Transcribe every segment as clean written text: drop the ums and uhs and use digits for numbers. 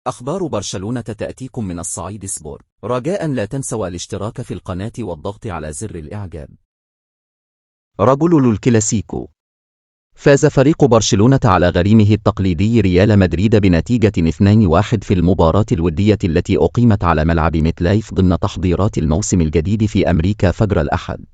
أخبار برشلونة تأتيكم من الصعيد سبور. رجاء لا تنسوا الاشتراك في القناة والضغط على زر الإعجاب. رجل الكلاسيكو. فاز فريق برشلونة على غريمه التقليدي ريال مدريد بنتيجة 2-1 في المباراة الودية التي أقيمت على ملعب ميتلايف ضمن تحضيرات الموسم الجديد في أمريكا فجر الأحد.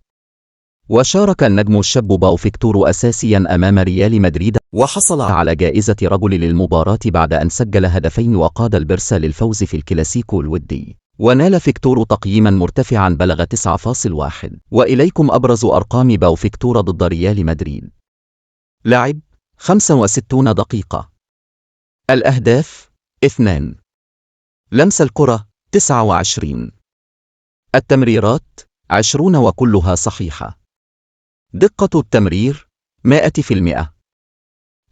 وشارك النجم الشاب باو فيكتور أساسيا أمام ريال مدريد، وحصل على جائزة رجل للمباراة بعد أن سجل هدفين وقاد البرسا للفوز في الكلاسيكو الودي. ونال فيكتور تقييما مرتفعا بلغ 9.1. وإليكم أبرز أرقام باو فيكتور ضد ريال مدريد. لعب 65 دقيقة. الأهداف 2. لمس الكرة 29. التمريرات 20 وكلها صحيحة. دقة التمرير 100%.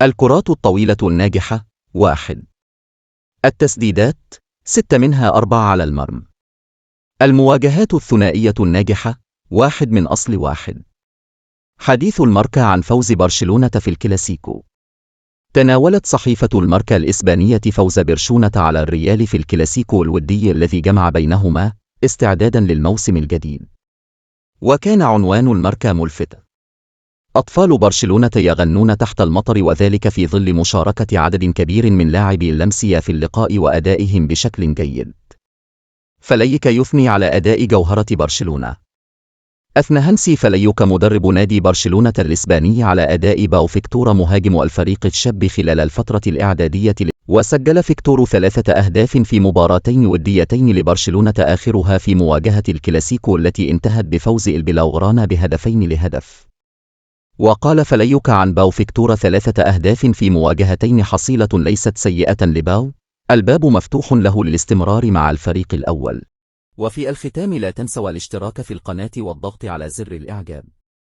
الكرات الطويلة الناجحة 1. التسديدات 6 منها 4 على المرمى. المواجهات الثنائية الناجحة 1 من أصل 1. حديث الماركا عن فوز برشلونة في الكلاسيكو. تناولت صحيفة الماركا الإسبانية فوز برشلونة على الريال في الكلاسيكو الودي الذي جمع بينهما استعدادا للموسم الجديد. وكان عنوان الماركا ملفت: أطفال برشلونة يغنون تحت المطر، وذلك في ظل مشاركة عدد كبير من لاعبي اللمسية في اللقاء وأدائهم بشكل جيد. فليك يثني على أداء جوهرة برشلونة. أثنى هانسي فليك مدرب نادي برشلونة الإسباني على أداء باو فيكتور مهاجم الفريق الشاب خلال الفترة الإعدادية، وسجل فيكتور 3 أهداف في مباراتين وديتين لبرشلونة، آخرها في مواجهة الكلاسيكو التي انتهت بفوز البلاوغرانا ب2-1. وقال فليك عن باو فيكتور 3 أهداف في مواجهتين حصيلة ليست سيئة لباو، الباب مفتوح له للاستمرار مع الفريق الأول. وفي الختام لا تنسوا الاشتراك في القناة والضغط على زر الإعجاب.